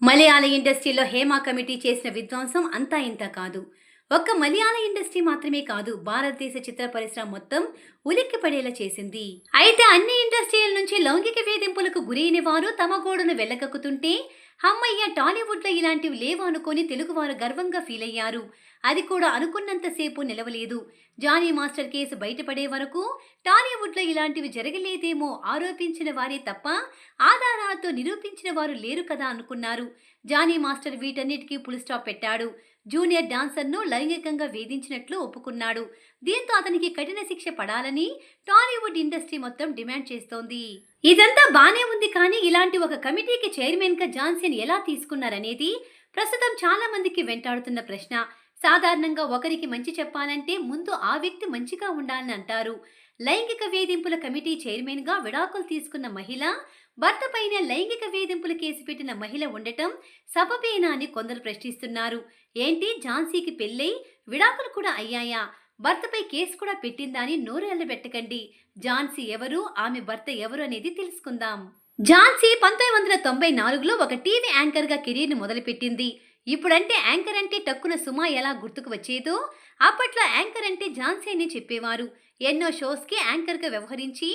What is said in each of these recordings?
మలయాళ ఇండస్ట్రీలో హేమ కమిటీ చేసిన విధ్వంసం అంతా ఇంత కాదు. ఒక్క మలయాళ ఇండస్ట్రీ మాత్రమే కాదు, భారతదేశ చిత్ర పరిశ్రమ మొత్తం ఉలిక్కిపడేలా చేసింది. అయితే అన్ని ఇండస్ట్రీల నుంచి లైంగిక వేధింపులకు గురైన వారు తమ గోడును వెళ్లగక్కుతుంటే, అమ్మయ్య టాలీవుడ్లో ఇలాంటివి లేవు అనుకొని తెలుగువారు గర్వంగా ఫీల్ అయ్యారు. అది కూడా అనుకున్నంతసేపు నిలవలేదు. జానీ మాస్టర్ కేసు బయటపడే వరకు టాలీవుడ్లో ఇలాంటివి జరగలేదేమో ఆరోపించిన వారే తప్ప ఆధారాలతో నిరూపించిన వారు లేరు కదా అనుకున్నారు. జానీ మాస్టర్ వీటన్నిటికీ ఫుల్ స్టాప్ పెట్టాడు. జూనియర్ డాన్సర్ను లైంగికంగా వేధించినట్లు ఒప్పుకున్నాడు. దీంతో అతనికి కఠిన శిక్ష పడాలని టాలీవుడ్ ఇండస్ట్రీ మొత్తం డిమాండ్ చేస్తోంది. ఇదంతా బానే ఉంది, కానీ ఇలాంటి ఒక కమిటీకి చైర్మన్ గా ఝాన్సీని ఎలా తీసుకున్నారనేది ప్రస్తుతం చాలా మందికి వెంటాడుతున్న ప్రశ్న. సాధారణంగా ఒకరికి మంచి చెప్పాలంటే ముందు ఆ వ్యక్తి మంచిగా ఉండాలని అంటారు. లైంగిక వేధింపుల కమిటీ చైర్మన్ గా విడాకులు తీసుకున్న మహిళ, భర్తపైనే లైంగిక వేధింపుల కేసు పెట్టిన మహిళ ఉండటం సబబేనా అని కొందరు ప్రశ్నిస్తున్నారు. ఏంటి, ఝాన్సీకి పెళ్ళై విడాకులు కూడా అయ్యాయా? భర్తపై కేసు కూడా పెట్టిందా అని నోరు ఎల్లబెట్టకండి. ఝాన్సీ ఎవరు, ఆమె భర్త ఎవరు అనేది తెలుసుకుందాం. ఝాన్సీ 1994లో ఒక టీవీ యాంకర్ గా కెరీర్ ని మొదలుపెట్టింది. ఇప్పుడంటే యాంకర్ అంటే టక్కున సుమా ఎలా గుర్తుకు వచ్చేదో, అప్పట్లో యాంకర్ అంటే ఝాన్సీ అని చెప్పేవారు. ఎన్నో షోస్కి యాంకర్గా వ్యవహరించి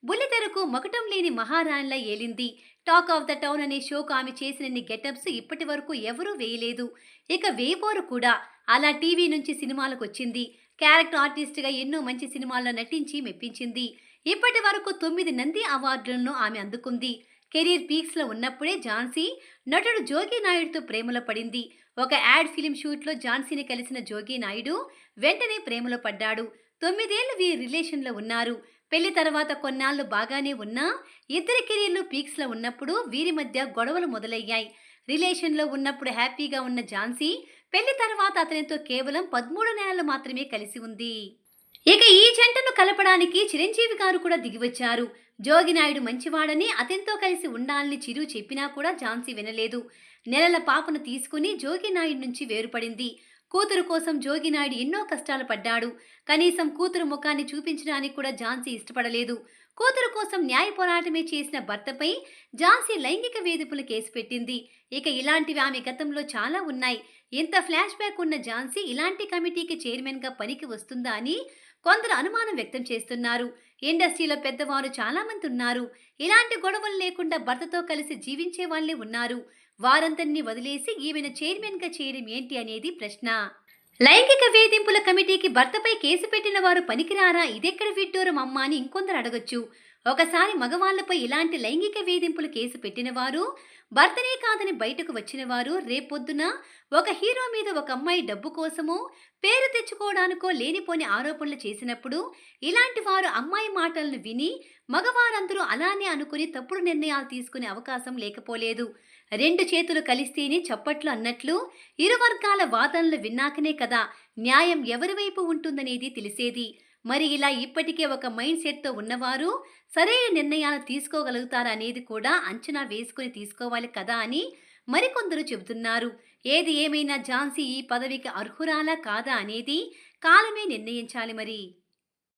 బుల్లితెరకు మొకటం లేని మహారాణిలా ఏలింది. టాక్ ఆఫ్ ద టౌన్ అనే షోకు ఆమె చేసినన్ని గెటప్స్ ఇప్పటి వరకు ఎవరూ వేయలేదు, ఇక వేయబోరు కూడా. అలా టీవీ నుంచి సినిమాలకు వచ్చింది. క్యారెక్టర్ ఆర్టిస్ట్గా ఎన్నో మంచి సినిమాల్లో నటించి మెప్పించింది. ఇప్పటి వరకు 9 నంది అవార్డులను ఆమె అందుకుంది. కెరీర్ పీక్స్లో ఉన్నప్పుడే ఝాన్సీ నటుడు జోగి నాయుడుతో ప్రేమలో పడింది. ఒక యాడ్ ఫిలిం షూట్లో ఝాన్సీని కలిసిన జోగి నాయుడు వెంటనే ప్రేమలో పడ్డాడు. 9 ఏళ్లు వీరి రిలేషన్లో ఉన్నారు. పెళ్లి తర్వాత కొన్నాళ్లు బాగానే ఉన్నా ఇద్దరి కెరీర్లు పీక్స్లో ఉన్నప్పుడు వీరి మధ్య గొడవలు మొదలయ్యాయి. రిలేషన్లో ఉన్నప్పుడు హ్యాపీగా ఉన్న ఝాన్సీ పెళ్లి తర్వాత అతనితో కేవలం 13 నెలలు మాత్రమే కలిసి ఉంది. ఇక ఈ జంటను కలపడానికి చిరంజీవి గారు కూడా దిగివచ్చారు. జోగినాయుడు మంచివాడని, అతనితో కలిసి ఉండాలని చిరు చెప్పినా కూడా ఝాన్సీ వినలేదు. నెలల పాపను తీసుకుని జోగినాయుడు నుంచి వేరుపడింది. కూతురు కోసం జోగినాయుడు ఎన్నో కష్టాలు పడ్డాడు. కనీసం కూతురు ముఖాన్ని చూపించడానికి కూడా ఝాన్సీ ఇష్టపడలేదు. కూతురు కోసం న్యాయ పోరాటమే చేసిన భర్తపై ఝాన్సీ లైంగిక వేధింపుల కేసు పెట్టింది. ఇక ఇలాంటివి ఆమె గతంలో చాలా ఉన్నాయి. ఇంత ఫ్లాష్ బ్యాక్ ఉన్న ఝాన్సీ ఇలాంటి కమిటీకి చైర్మన్ గా పనికి వస్తుందా అని కొందరు అనుమానం వ్యక్తం చేస్తున్నారు. ఇండస్ట్రీలో పెద్దవారు చాలా మంది ఉన్నారు. ఇలాంటి గొడవలు లేకుండా భర్తతో కలిసి జీవించే వాళ్ళే ఉన్నారు. వారందరినీ వదిలేసి ఈమెను చైర్మన్ గా చేయడం ఏంటి అనేది ప్రశ్న. లైంగిక వేధింపుల కమిటీకి భర్తపై కేసు పెట్టిన వారు పనికిరారా, ఇదెక్కడ విడ్డూరం అమ్మా అని ఇంకొందరు అడగొచ్చు. ఒకసారి మగవాళ్లపై ఇలాంటి లైంగిక వేధింపులు కేసు పెట్టిన వారు, భర్తనే కాదని బయటకు వచ్చిన వారు, రేపొద్దున ఒక హీరో మీద ఒక అమ్మాయి డబ్బు కోసమో పేరు తెచ్చుకోవడానికో లేనిపోని ఆరోపణలు చేసినప్పుడు ఇలాంటి వారు అమ్మాయి మాటలను విని మగవారందరూ అలానే అనుకుని తప్పుడు నిర్ణయాలు తీసుకునే అవకాశం లేకపోలేదు. 2 చేతులు కలిస్తేనే చప్పట్లు అన్నట్లు ఇరు వర్గాల వాదనలు విన్నాకనే కదా న్యాయం ఎవరి వైపు ఉంటుందనేది తెలిసేది. మరి ఇలా ఇప్పటికే ఒక మైండ్ సెట్తో ఉన్నవారు సరైన నిర్ణయాలు తీసుకోగలుగుతారా అనేది కూడా అంచనా వేసుకుని తీసుకోవాలి కదా అని మరికొందరు చెబుతున్నారు. ఏది ఏమైనా ఝాన్సీ ఈ పదవికి అర్హురాలా కాదా అనేది కాలమే నిర్ణయించాలి మరి.